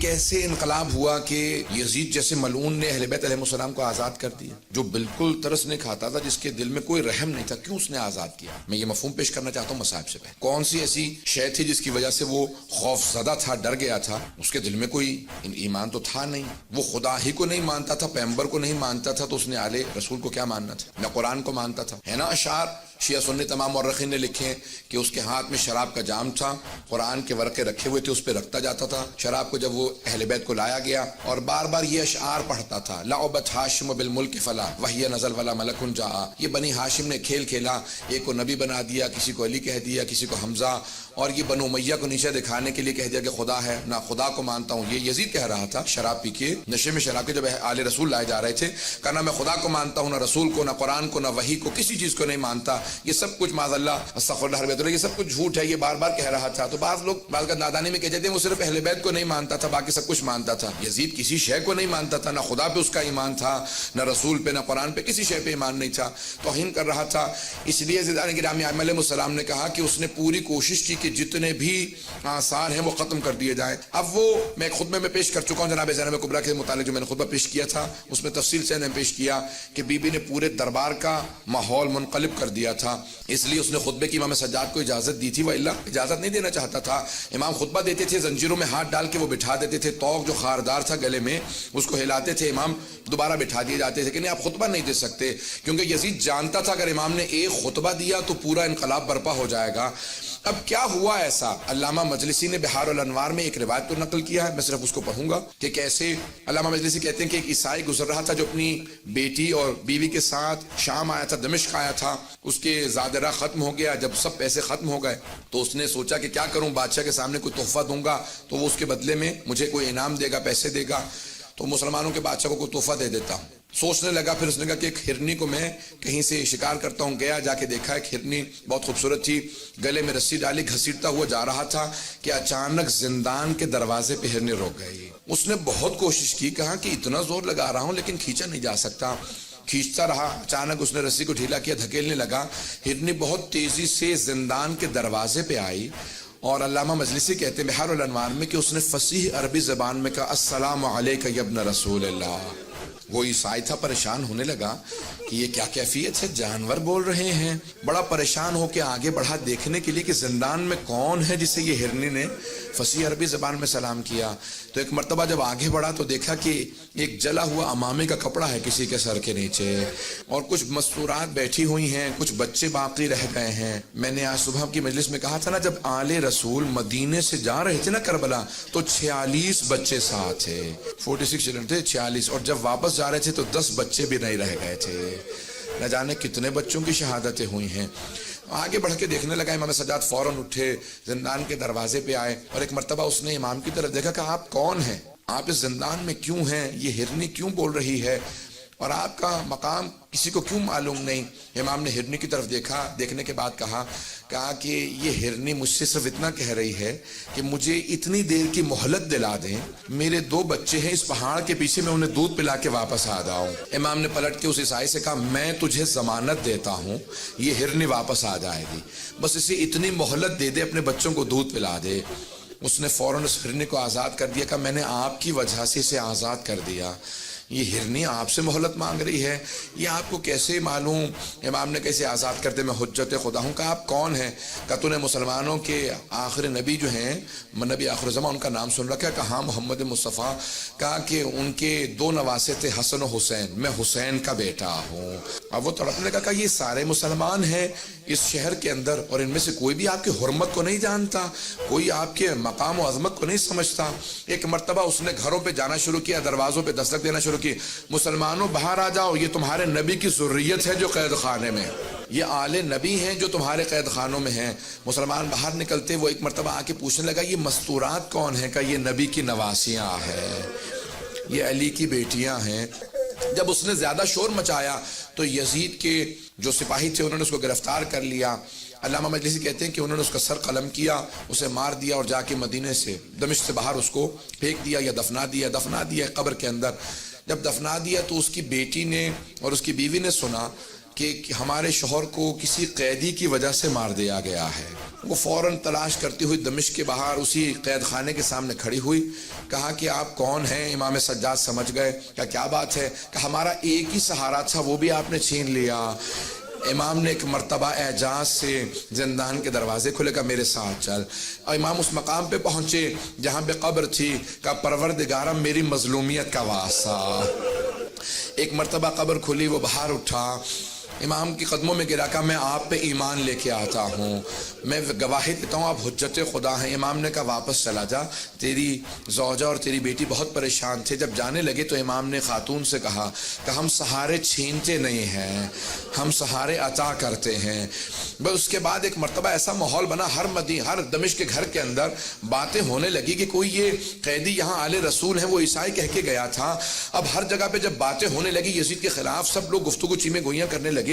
کیسے انقلاب ہوا کہ یزید جیسے ملعون نے اہل بیت علیہ السلام کو آزاد کر دیا، جو بالکل ترس نہیں کھاتا تھا، جس کے دل میں کوئی رحم نہیں تھا، کیوں اس نے آزاد کیا؟ میں یہ مفہوم پیش کرنا چاہتا ہوں مصائب سے پہلے۔ کون سی ایسی شے تھی جس کی وجہ سے وہ خوف زدہ تھا، ڈر گیا تھا؟ اس کے دل میں کوئی ایمان تو تھا نہیں، وہ خدا ہی کو نہیں مانتا تھا، پیغمبر کو نہیں مانتا تھا، تو اس نے آل رسول کو کیا ماننا تھا؟ نہ قرآن کو مانتا تھا۔ ہے نا اشعار شیعہ سنی تمام مورخین نے لکھے کہ اس کے ہاتھ میں شراب کا جام تھا، قرآن کے ورقے رکھے ہوئے تھے، اس پہ رکھتا جاتا تھا شراب کو۔ جب وہ اہل بیت کو لایا گیا اور بار بار یہ اشعار پڑھتا تھا، لعبت ہاشم بالملک فلا وہی نزل ولا ملک جاء، یہ بنی ہاشم نے کھیل کھیلا، ایک کو نبی بنا دیا، کسی کو علی کہہ دیا، کسی کو حمزہ، اور یہ بنو امیہ کو نیچے دکھانے کے لیے کہہ دیا کہ خدا ہے، نہ خدا کو مانتا ہوں۔ یہ یزید کہہ رہا تھا شراب پی کے، نشے میں شراب کے، جب آل رسول لائے جا رہے تھے، کہا نہ میں خدا کو مانتا ہوں، نہ رسول کو، نہ قرآن کو، نہ وحی کو، کسی چیز کو نہیں مانتا، یہ سب کچھ معاذ اللہ استغفر اللہ بیت اللہ، یہ سب کچھ جھوٹ ہے، یہ بار بار کہہ رہا تھا۔ تو بعض لوگ بعض کا نادانی میں کہہ دیتے ہیں وہ صرف اہل بیت کو نہیں مانتا تھا، باقی سب کچھ مانتا تھا۔ یزید کسی شے کو نہیں مانتا تھا، نہ خدا پہ اس کا ایمان تھا، نہ رسول پہ، نہ قرآن پہ، کسی شے پہ ایمان نہیں تھا، توہین کر رہا تھا۔ اس لیے یزیدان گرامی علیہ السلام نے کہا کہ اس نے پوری کوشش کی کہ جتنے بھی آثار ہیں وہ ختم کر دیے جائیں۔ اب وہ میں خطبے میں پیش کر چکا ہوں جناب زینب کبریٰ کے متعلق، جو میں نے خطبہ پیش کیا تھا اس میں تفصیل سے نے پیش کیا کہ بی بی نے پورے دربار کا ماحول منقلب کر دیا تھا، اس لیے اس نے خطبے کی امام سجاد کو اجازت دی تھی، وإلا اجازت نہیں دینا چاہتا تھا۔ امام خطبہ دیتے تھے، زنجیروں میں ہاتھ ڈال کے وہ بٹھا دیتے تھے، توق جو خاردار تھا گلے میں اس کو ہلاتے تھے، امام دوبارہ بٹھا دیے جاتے تھے کہ نہیں آپ خطبہ نہیں دے سکتے، کیونکہ یزید جانتا تھا اگر امام نے ایک خطبہ دیا تو پورا انقلاب برپا ہو جائے گا۔ اب کیا ہوا ایسا؟ علامہ مجلسی نے بحار الانوار میں ایک روایت کو نقل کیا ہے، میں صرف اس کو پڑھوں گا کہ کیسے علامہ مجلسی کہتے ہیں کہ ایک عیسائی گزر رہا تھا جو اپنی بیٹی اور بیوی کے ساتھ شام آیا تھا، دمشق آیا تھا، اس کے زادرہ ختم ہو گیا، جب سب پیسے ختم ہو گئے تو اس نے سوچا کہ کیا کروں، بادشاہ کے سامنے کوئی تحفہ دوں گا تو وہ اس کے بدلے میں مجھے کوئی انعام دے گا، پیسے دے گا، تو مسلمانوں کے بادشاہ کو کوئی تحفہ دے دیتا ہوں۔ سوچنے لگا، پھر اس نے کہا کہ ایک ہرنی کو میں کہیں سے شکار کرتا ہوں، گیا جا کے دیکھا ایک ہرنی بہت خوبصورت تھی، گلے میں رسی ڈالی، گھسیٹتا ہوا جا رہا تھا کہ اچانک زندان کے دروازے پہ ہرنی روک گئی۔ اس نے بہت کوشش کی، کہا کہ اتنا زور لگا رہا ہوں لیکن کھینچا نہیں جا سکتا، کھینچتا رہا، اچانک اس نے رسی کو ڈھیلا کیا، دھکیلنے لگا، ہرنی بہت تیزی سے زندان کے دروازے پہ آئی، اور علامہ مجلسی کہتے ہیں بحار الانوار میں کہ اس نے فصیح عربی زبان میں کہا السلام علیک یا ابن رسول اللہ۔ وہ عیسائی تھا، پریشان ہونے لگا کہ یہ کیا کیفیت ہے، جانور بول رہے ہیں، بڑا پریشان ہو کے آگے بڑھا دیکھنے کے لیے کہ زندان میں کون ہے جسے یہ ہرنی نے فصیح عربی زبان میں سلام کیا۔ تو ایک مرتبہ جب آگے بڑھا تو دیکھا کہ ایک جلا ہوا امامے کا کپڑا ہے کسی کے سر کے نیچے، اور کچھ مستورات بیٹھی ہوئی ہیں، کچھ بچے باقی رہ گئے ہیں۔ میں نے آج صبح کی مجلس میں کہا تھا نا، جب آل رسول مدینے سے جا رہے تھے نا کربلا تو 46 بچے ساتھ تھے، 46 چلڈرن تھے، 46، اور جب واپس جا رہے تھے تو 10 بچے بھی نہیں رہ گئے تھے۔ نہ جانے کتنے بچوں کی شہادتیں ہوئی ہیں۔ آگے بڑھ کے دیکھنے لگا، امام سجاد فوراً اٹھے، زندان کے دروازے پہ آئے، اور ایک مرتبہ اس نے امام کی طرف دیکھا کہ آپ کون ہیں، آپ اس زندان میں کیوں ہیں، یہ ہرنی کیوں بول رہی ہے، اور آپ کا مقام کسی کو کیوں معلوم نہیں؟ امام نے ہرنی کی طرف دیکھا، دیکھنے کے بعد کہا کہ یہ ہرنی مجھ سے صرف اتنا کہہ رہی ہے کہ مجھے اتنی دیر کی مہلت دلا دیں، میرے 2 بچے ہیں اس پہاڑ کے پیچھے، میں انہیں دودھ پلا کے واپس آ جاؤں۔ امام نے پلٹ کے اس عیسائی سے کہا میں تجھے ضمانت دیتا ہوں یہ ہرنی واپس آ جائے گی، بس اسے اتنی مہلت دے دے، اپنے بچوں کو دودھ پلا دے۔ اس نے فوراً اس ہرنی کو آزاد کر دیا، کہ میں نے آپ کی وجہ سے اسے آزاد کر دیا، یہ ہرنی آپ سے مہلت مانگ رہی ہے، یہ آپ کو کیسے معلوم؟ امام نے کیسے آزاد کر دے، میں حجت خدا ہوں۔ کہا آپ کون ہیں؟ کہا تو نے مسلمانوں کے آخر نبی جو ہیں، نبی آخر زمان، ان کا نام سن رکھا ہے؟ کہا ہاں، محمد مصطفیٰ۔ کہا کہ ان کے 2 نواسے تھے، حسن و حسین، میں حسین کا بیٹا ہوں۔ اب وہ تڑپنے لگا، کہا یہ سارے مسلمان ہیں اس شہر کے اندر، اور ان میں سے کوئی بھی آپ کی حرمت کو نہیں جانتا، کوئی آپ کے مقام و عظمت کو نہیں سمجھتا۔ ایک مرتبہ اس نے گھروں پہ جانا شروع کیا، دروازوں پہ دستک دینا شروع کی، مسلمانوں باہر آ جاؤ، یہ تمہارے نبی کی ذریت ہے جو قید خانے میں، یہ آل نبی ہیں جو تمہارے قید خانوں میں ہیں۔ مسلمان باہر نکلتے، وہ ایک مرتبہ آ کے پوچھنے لگا یہ مستورات کون ہیں؟ کہ یہ نبی کی نواسیاں ہیں، یہ علی کی بیٹیاں ہیں۔ جب اس نے زیادہ شور مچایا تو یزید کے جو سپاہی تھے انہوں نے اس کو گرفتار کر لیا۔ علامہ مجلسی کہتے ہیں کہ انہوں نے اس کا سر قلم کیا، اسے مار دیا، اور جا کے مدینے سے، دمشق سے باہر اس کو پھینک دیا یا دفنا دیا قبر کے اندر۔ جب دفنا دیا تو اس کی بیٹی نے اور اس کی بیوی نے سنا کہ ہمارے شوہر کو کسی قیدی کی وجہ سے مار دیا گیا ہے. وہ فوراً تلاش کرتی ہوئی دمشق کے باہر اسی قید خانے کے سامنے کھڑی ہوئی. کہا کہ آپ کون ہیں؟ امام سجاد سمجھ گئے. کیا بات ہے؟ کہ ہمارا ایک ہی سہارا تھا وہ بھی آپ نے چھین لیا. امام نے ایک مرتبہ اعجاز سے زندان کے دروازے کھلے. کہا میرے ساتھ چل. اور امام اس مقام پہ پہنچے جہاں پہ قبر تھی. کہا پروردگارا میری مظلومیت کا واسطہ. ایک مرتبہ قبر کھلی، وہ باہر اٹھا، امام کی قدموں میں گرا. کہا میں آپ پہ ایمان لے کے آتا ہوں، میں گواہی دیتا ہوں آپ حجت خدا ہیں. امام نے کہا واپس چلا جا، تیری زوجہ اور تیری بیٹی بہت پریشان تھے. جب جانے لگے تو امام نے خاتون سے کہا کہ ہم سہارے چھینتے نہیں ہیں، ہم سہارے عطا کرتے ہیں. بس اس کے بعد ایک مرتبہ ایسا ماحول بنا، ہر دمشق کے گھر کے اندر باتیں ہونے لگی کہ کوئی یہ قیدی یہاں آل رسول ہیں، وہ عیسائی کہہ کے گیا تھا. اب ہر جگہ پہ جب باتیں ہونے لگی یزید کے خلاف، سب لوگ گفتگو چیمیں گوئیاں کرنے لگے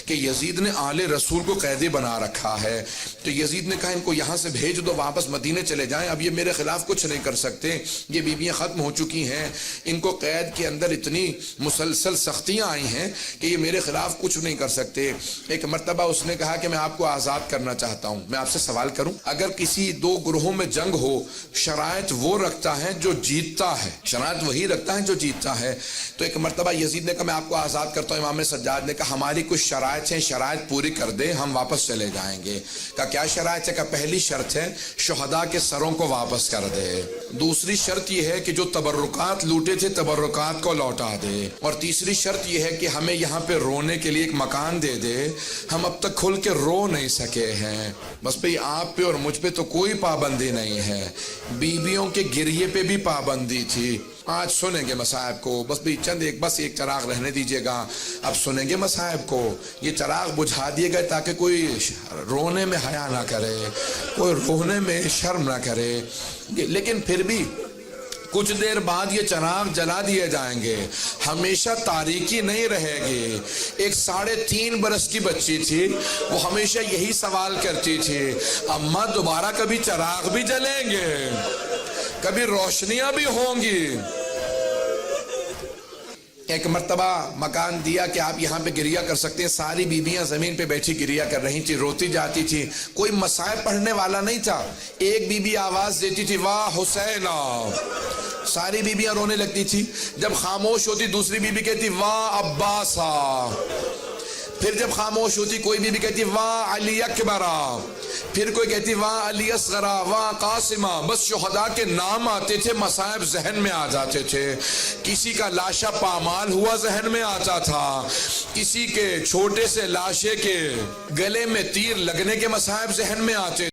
کہ یزید نے آل رسول کو قیدی بنا رکھا ہے. تو یزید نے کہا ان کو یہاں سے بھیج دو، واپس مدینے چلے جائیں، اب یہ میرے خلاف کچھ نہیں کر سکتے. یہ بیویاں ختم ہو چکی ہیں، ان کو قید کے اندر اتنی مسلسل سختیاں آئی ہیں کہ یہ میرے خلاف کچھ نہیں کر سکتے. ایک مرتبہ اس نے کہا کہ میں آپ کو آزاد کرنا چاہتا ہوں. میں آپ سے سوال کروں، اگر کسی دو گروہوں میں جنگ ہو، شرائط وہ رکھتا ہے جو جیتتا ہے، شرائط وہی رکھتا ہے جو جیتتا ہے. تو ایک مرتبہ یزید نے کہا میں آپ کو آزاد کرتا ہوں. امام سجاد نے کہا ہماری کچھ شرائط ہیں، شرائط پوری کر دے، ہم واپس چلے جائیں گے. کہا کیا شرائط ہے؟ کہ پہلی شرط ہے شہداء کے سروں کو واپس کر دے. دوسری شرط یہ ہے کہ جو تبرکات لوٹے تھے تبرکات کو لوٹا دے. اور تیسری شرط یہ ہے کہ ہمیں یہاں پہ رونے کے لیے ایک مکان دے دے، ہم اب تک کھل کے رو نہیں سکے ہیں. بس بھئی آپ پہ اور مجھ پہ تو کوئی پابندی نہیں ہے، بیویوں کے گریے پہ بھی پابندی تھی. آج سنیں گے مصائب کو، بس بھی بس ایک چراغ رہنے دیجئے گا. اب سنیں گے مصائب کو، یہ چراغ بجھا دیے گئے تاکہ کوئی رونے میں حیا نہ کرے، کوئی رونے میں شرم نہ کرے. لیکن پھر بھی کچھ دیر بعد یہ چراغ جلا دیے جائیں گے، ہمیشہ تاریکی نہیں رہے گی. ایک 3.5 برس کی بچی تھی، وہ ہمیشہ یہی سوال کرتی تھی اماں دوبارہ کبھی چراغ بھی جلیں گے، کبھی روشنیاں بھی ہوں گی. ایک مرتبہ مکان دیا کہ آپ یہاں پہ گریہ کر سکتے ہیں. ساری بیویاں زمین پہ بیٹھی گریہ کر رہی تھی، روتی جاتی تھی. کوئی مصائب پڑھنے والا نہیں تھا. ایک بیوی آواز دیتی تھی واہ حسینہ، ساری بیویاں رونے لگتی تھی. جب خاموش ہوتی دوسری بیوی کہتی واہ عباسا. پھر جب خاموش ہوتی کوئی بیوی کہتی واہ علی اکبرا، پھر کوئی کہتی واہ علی اصغرا، واہ قاسمہ. بس شہداء کے نام آتے تھے، مصائب ذہن میں آ جاتے تھے. کسی کا لاشا پامال ہوا ذہن میں آتا تھا، کسی کے چھوٹے سے لاشے کے گلے میں تیر لگنے کے مصائب ذہن میں آتے